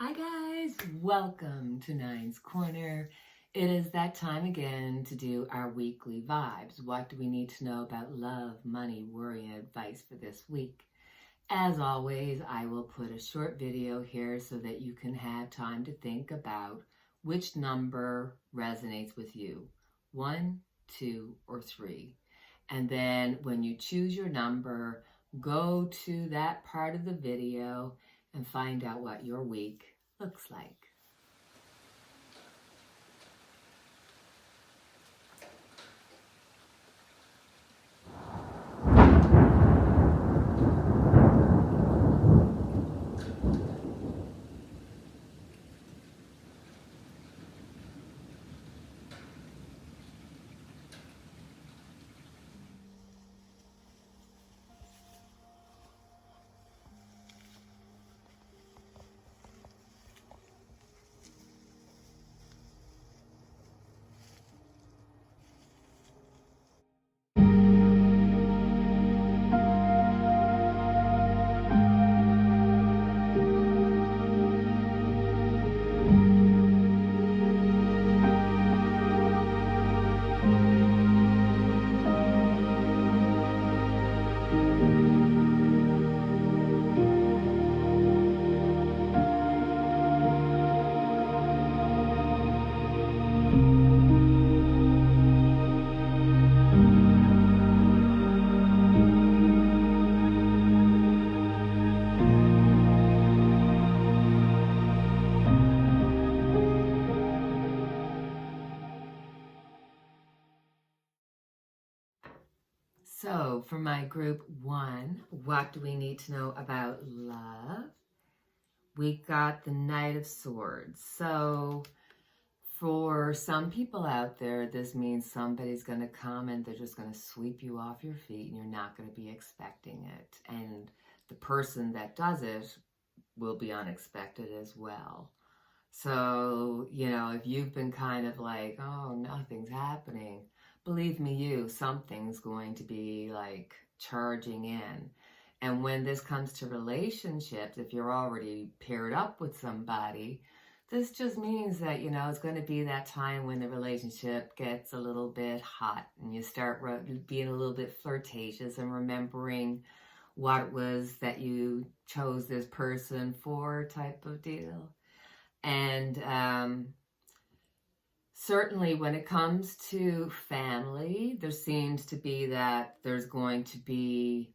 Hi guys, welcome to Nine's Corner. It is that time again to do our weekly vibes. What do we need to know about love, money, worry, and advice for this week? As always, I will put a short video here so that you can have time to think about which number resonates with you, 1, 2, or 3. And then when you choose your number, go to that part of the video and find out what your week looks like. So for my group 1, what do we need to know about love? We got the Knight of Swords. So for some people out there, this means somebody's going to come and they're just going to sweep you off your feet and you're not going to be expecting it. And the person that does it will be unexpected as well. So, if you've been kind of like, oh, nothing's happening, believe me, something's going to be like charging in. And when this comes to relationships, if you're already paired up with somebody, this just means that, it's going to be that time when the relationship gets a little bit hot and you start being a little bit flirtatious and remembering what it was that you chose this person for type of deal. And certainly when it comes to family, there seems to be that there's going to be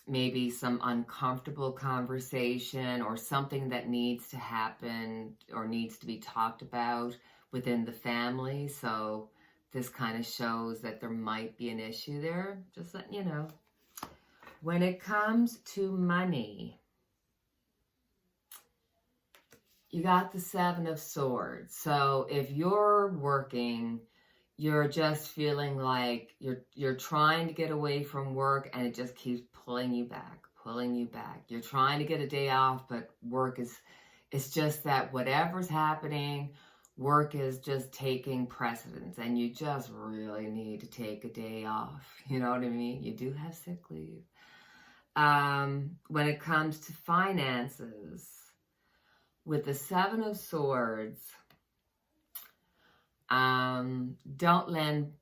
maybe some uncomfortable conversation or something that needs to happen or needs to be talked about within the family. So this kind of shows that there might be an issue there, just letting you know. When it comes to money, you got the 7 of Swords. So if you're working, you're just feeling like you're trying to get away from work and it just keeps pulling you back. You're trying to get a day off, but it's just that whatever's happening, work is just taking precedence and you just really need to take a day off. You know what I mean? You do have sick leave. When it comes to finances, with the 7 of Swords, don't lend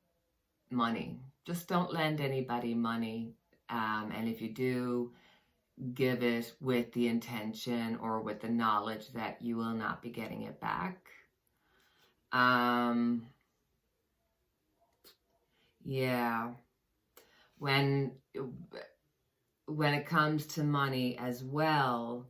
money. Just don't lend anybody money. And if you do, give it with the intention or with the knowledge that you will not be getting it back. Yeah. When it comes to money as well,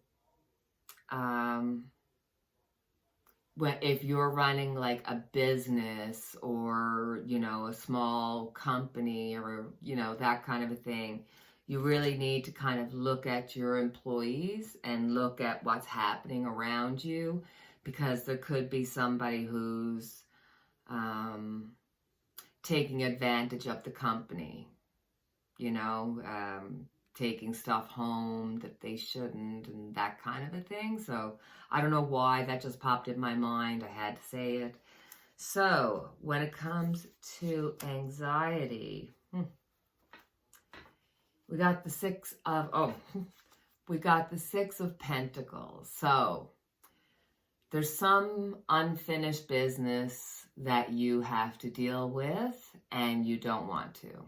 if you're running like a business or, a small company or, that kind of a thing, you really need to kind of look at your employees and look at what's happening around you, because there could be somebody who's taking advantage of the company, taking stuff home that they shouldn't and that kind of a thing. So I don't know why that just popped in my mind. I had to say it. So when it comes to anxiety, we got the 6 of Pentacles. So there's some unfinished business that you have to deal with and you don't want to.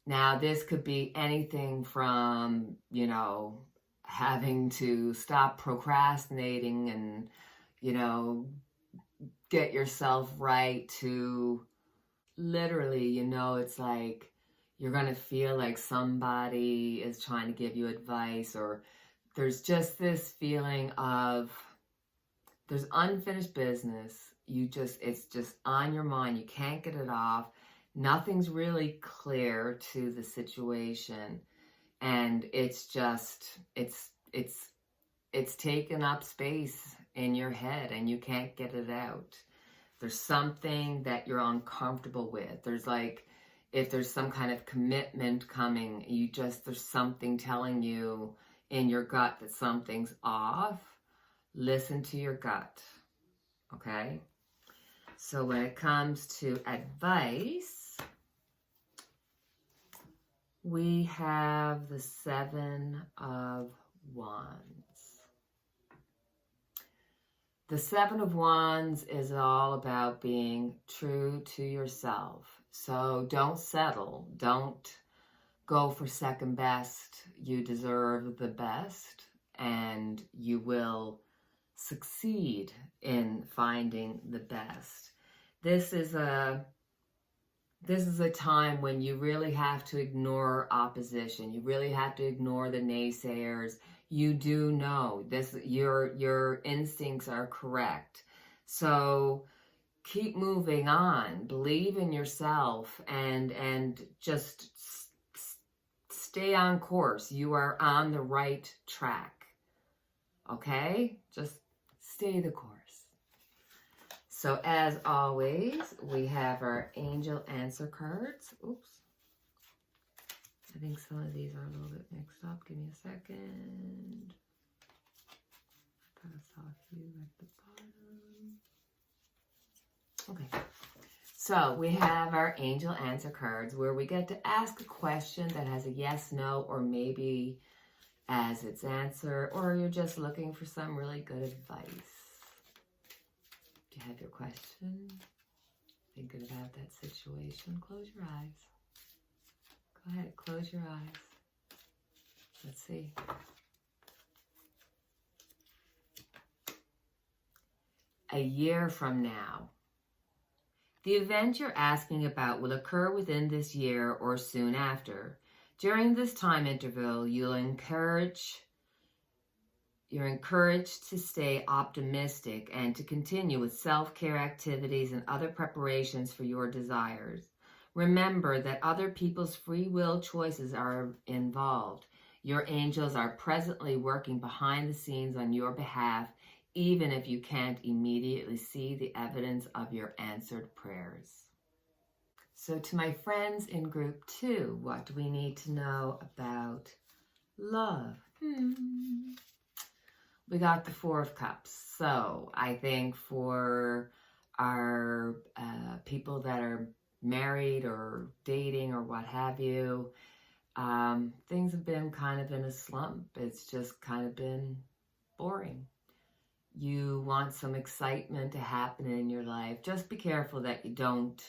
Now, this could be anything from, you know, having to stop procrastinating and, you know, get yourself right, to literally, you know, it's like you're going to feel like somebody is trying to give you advice, or there's just this feeling of there's unfinished business. It's just on your mind. You can't get it off. Nothing's really clear to the situation. And it's just, it's taken up space in your head and you can't get it out. There's something that you're uncomfortable with. There's like, if there's some kind of commitment coming, there's something telling you in your gut that something's off. Listen to your gut, okay? So when it comes to advice, we have the 7 of Wands. The 7 of Wands is all about being true to yourself. So don't settle. Don't go for second best. You deserve the best, and you will succeed in finding the best. This is a time when you really have to ignore opposition. You really have to ignore the naysayers. You do know this, your instincts are correct. So keep moving on. Believe in yourself and just stay on course. You are on the right track. Okay? Just stay the course. So as always, we have our angel answer cards. Oops. I think some of these are a little bit mixed up. Give me a second. I thought I saw a few at the bottom. Okay. So we have our angel answer cards where we get to ask a question that has a yes, no, or maybe as its answer, or you're just looking for some really good advice. Do you have your question? Thinking about that situation. Close your eyes. Go ahead, close your eyes. Let's see. A year from now. The event you're asking about will occur within this year or soon after. During this time interval, you're encouraged to stay optimistic and to continue with self-care activities and other preparations for your desires. Remember that other people's free will choices are involved. Your angels are presently working behind the scenes on your behalf, even if you can't immediately see the evidence of your answered prayers. So to my friends in group 2, what do we need to know about love? We got the 4 of Cups. So I think for our people that are married or dating or what have you, things have been kind of in a slump. It's just kind of been boring. You want some excitement to happen in your life. Just be careful that you don't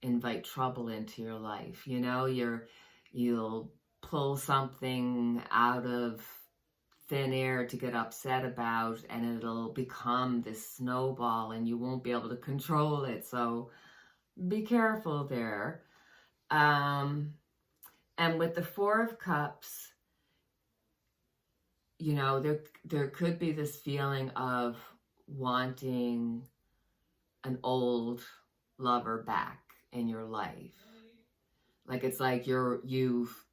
invite trouble into your life. You know, you'll pull something out of thin air to get upset about, and it'll become this snowball and you won't be able to control it. So be careful there. And with the 4 of Cups, you know, there could be this feeling of wanting an old lover back in your life. Like it's like you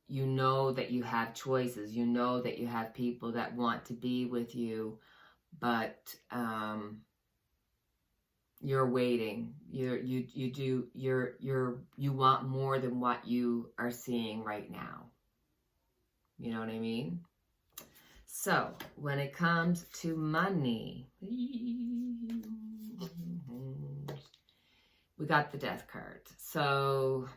know that you have choices. You know that you have people that want to be with you, but you're waiting. You want more than what you are seeing right now. You know what I mean? So when it comes to money, we got the Death card. So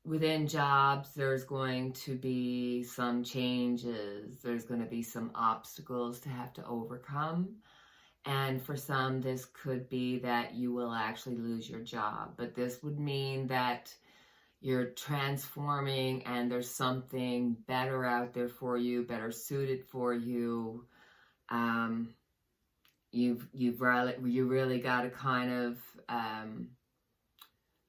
within jobs, there's going to be some changes. There's going to be some obstacles to have to overcome. And for some, this could be that you will actually lose your job. But this would mean that you're transforming and there's something better out there for you, better suited for you. You really got to kind of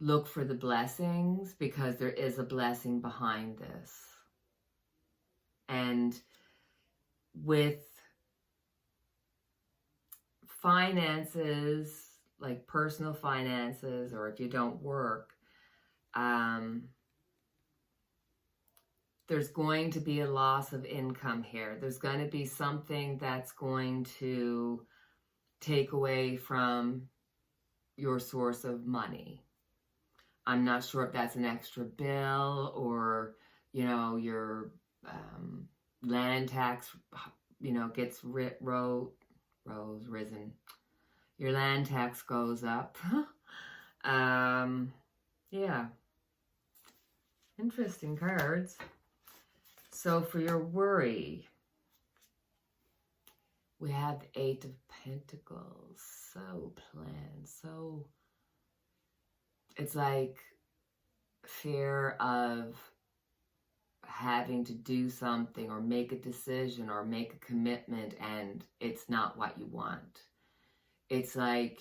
look for the blessings, because there is a blessing behind this. And with finances, like personal finances, or if you don't work, there's going to be a loss of income here. There's going to be something that's going to take away from your source of money. I'm not sure if that's an extra bill, or, you know, your land tax, you know, gets risen. Your land tax goes up. Yeah. Interesting cards. So for your worry, we have the Eight of Pentacles. So planned. So it's like fear of having to do something or make a decision or make a commitment and it's not what you want. It's like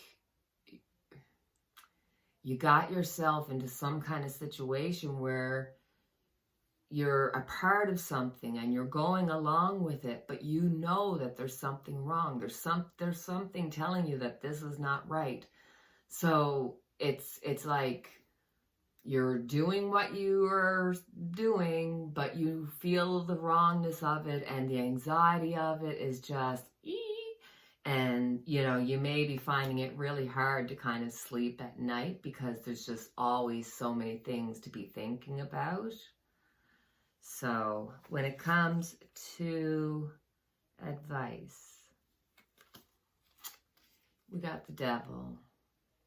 you got yourself into some kind of situation where you're a part of something and you're going along with it, but you know that there's something wrong. There's something telling you that this is not right. So it's like you're doing what you are doing, but you feel the wrongness of it, and the anxiety of it is just and you know, you may be finding it really hard to kind of sleep at night because there's just always so many things to be thinking about. So when it comes to advice, we got the Devil.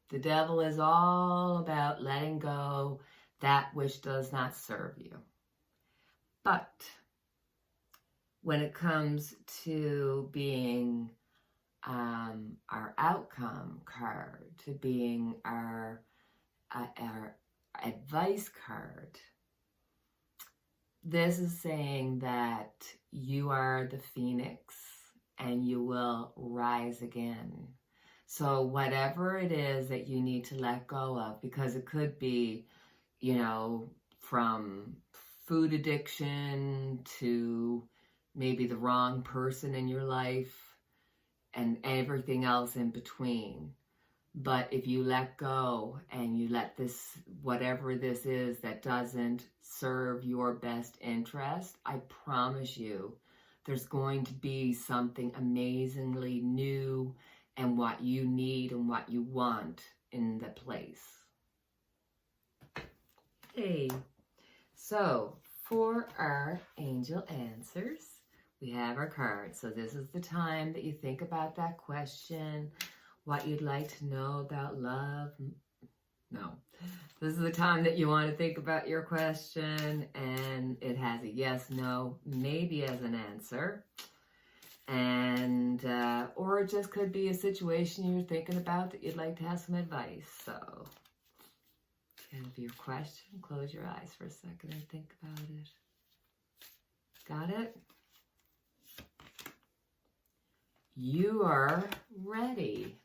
The Devil is all about letting go that which does not serve you. But when it comes to being our outcome card, to being our advice card, this is saying that you are the phoenix and you will rise again. So whatever it is that you need to let go of, because it could be, you know, from food addiction to maybe the wrong person in your life and everything else in between. But if you let go and you let this, whatever this is that doesn't serve your best interest, I promise you there's going to be something amazingly new and what you need and what you want in the place. Hey, so for our angel answers, we have our cards. So this is the time that you think about that question, what you'd like to know about love. No, this is the time that you want to think about your question, and it has a yes, no, maybe as an answer. And or it just could be a situation you're thinking about that you'd like to have some advice. So have your question, close your eyes for a second and think about it. Got it? You are ready.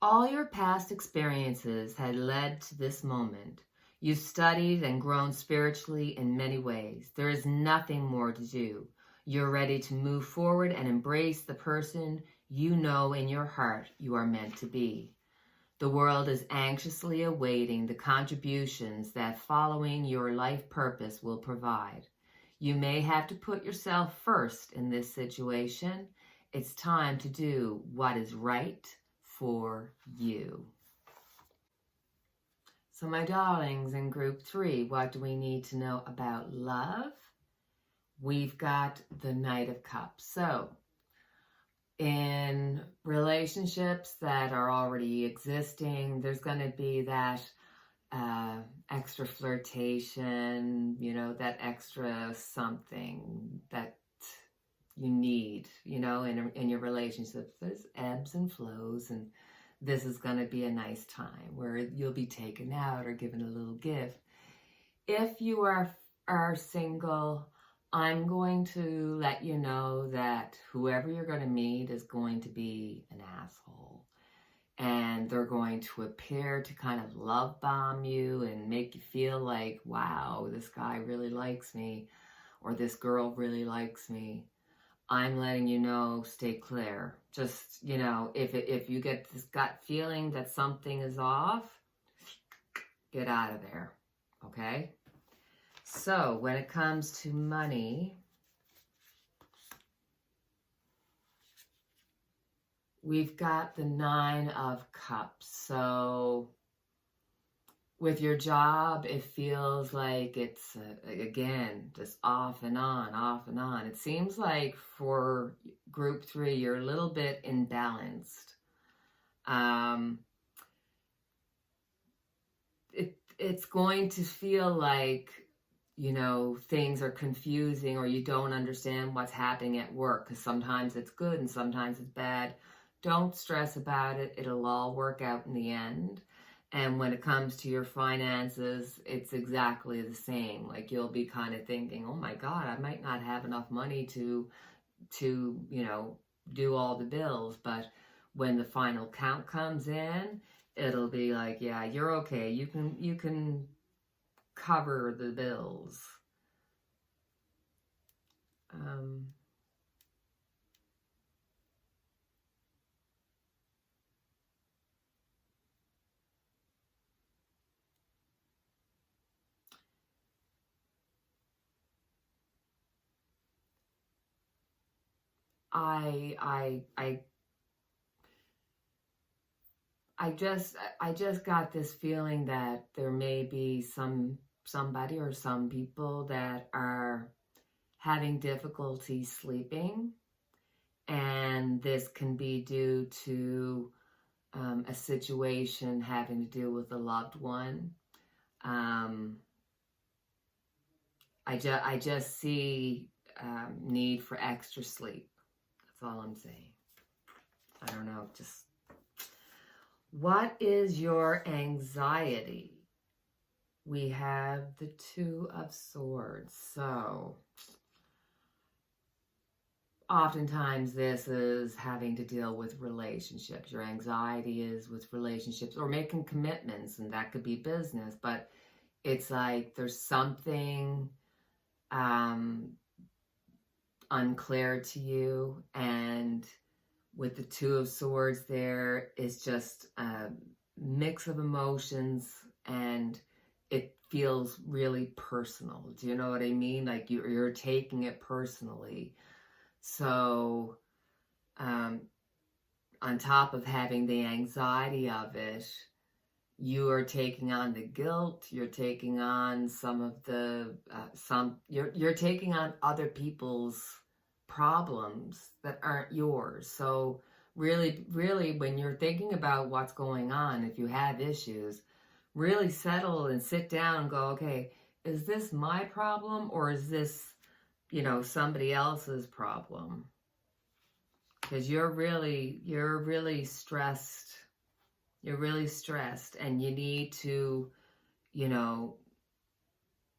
All your past experiences had led to this moment. You've studied and grown spiritually in many ways. There is nothing more to do. You're ready to move forward and embrace the person you know in your heart you are meant to be. The world is anxiously awaiting the contributions that following your life purpose will provide. You may have to put yourself first in this situation. It's time to do what is right for you. So my darlings, in group 3, what do we need to know about love? We've got the Knight of Cups. So in relationships that are already existing, there's going to be that extra flirtation, you know, that extra something that you need, you know, in your relationships. There's ebbs and flows, and this is going to be a nice time where you'll be taken out or given a little gift. If you are single, I'm going to let you know that whoever you're going to meet is going to be an asshole. And they're going to appear to kind of love bomb you and make you feel like, wow, this guy really likes me, or this girl really likes me. I'm letting you know, stay clear. Just, you know, if you get this gut feeling that something is off, get out of there, okay? So when it comes to money, we've got the 9 of Cups. So with your job, it feels like it's, again, just off and on, off and on. It seems like for group 3, you're a little bit imbalanced. It's going to feel like, you know, things are confusing, or you don't understand what's happening at work, because sometimes it's good and sometimes it's bad. Don't stress about it. It'll all work out in the end. And when it comes to your finances, it's exactly the same. Like, you'll be kind of thinking, oh my God, I might not have enough money to you know, do all the bills. But when the final count comes in, it'll be like, yeah, you're okay. You can cover the bills. I just got this feeling that there may be somebody or some people that are having difficulty sleeping, and this can be due to a situation having to do with a loved one. I just see need for extra sleep. That's all I'm saying. I don't know, just what is your anxiety? We have the 2 of Swords. So oftentimes this is having to deal with relationships. Your anxiety is with relationships or making commitments, and that could be business, but it's like there's something unclear to you, and with the 2 of Swords there, it's just a mix of emotions, and it feels really personal. Do you know what I mean? Like you're taking it personally. So on top of having the anxiety of it, you are taking on the guilt. You're taking on some of the you're taking on other people's problems that aren't yours. So really, when you're thinking about what's going on, if you have issues, really settle and sit down and go, okay, is this my problem, or is this, you know, somebody else's problem? Because you're really stressed. You're really stressed, and you need to, you know,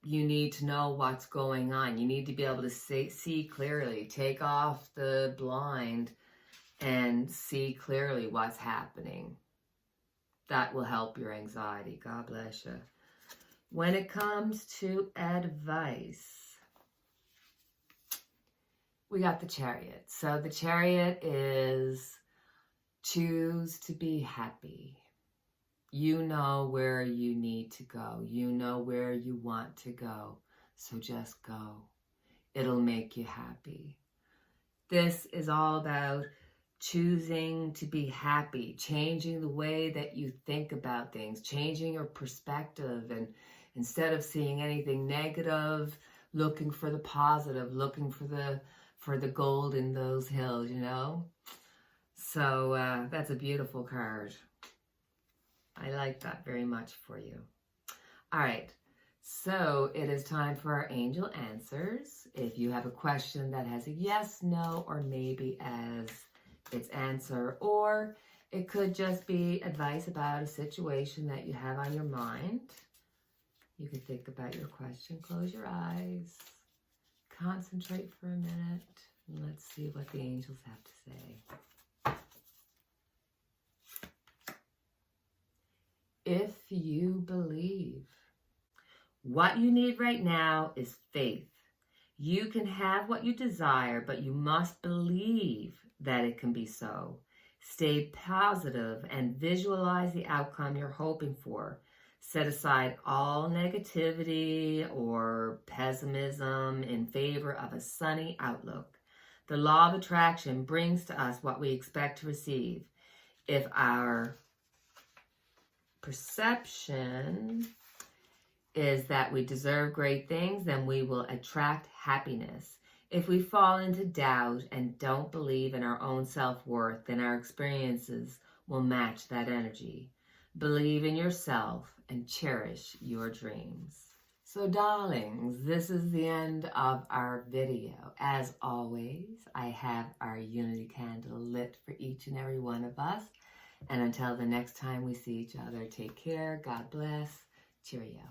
what's going on. You need to be able to see clearly. Take off the blind and see clearly what's happening. That will help your anxiety. God bless you. When it comes to advice, we got the Chariot. So the Chariot is choose to be happy. You know where you need to go. You know where you want to go. So just go. It'll make you happy. This is all about choosing to be happy, changing the way that you think about things, changing your perspective, and instead of seeing anything negative, looking for the positive, looking for the gold in those hills, you know? So that's a beautiful card. I like that very much for you. All right. So it is time for our angel answers. If you have a question that has a yes, no, or maybe as its answer, or it could just be advice about a situation that you have on your mind, you can think about your question, close your eyes, concentrate for a minute, and let's see what the angels have to say. If you believe, what you need right now is faith. You can have what you desire, but you must believe that it can be so. Stay positive and visualize the outcome you're hoping for. Set aside all negativity or pessimism in favor of a sunny outlook. The law of attraction brings to us what we expect to receive. If our perception is that we deserve great things, then we will attract happiness. If we fall into doubt and don't believe in our own self-worth, then our experiences will match that energy. Believe in yourself and cherish your dreams. So darlings, this is the end of our video. As always, I have our unity candle lit for each and every one of us. And until the next time we see each other, take care, God bless, cheerio.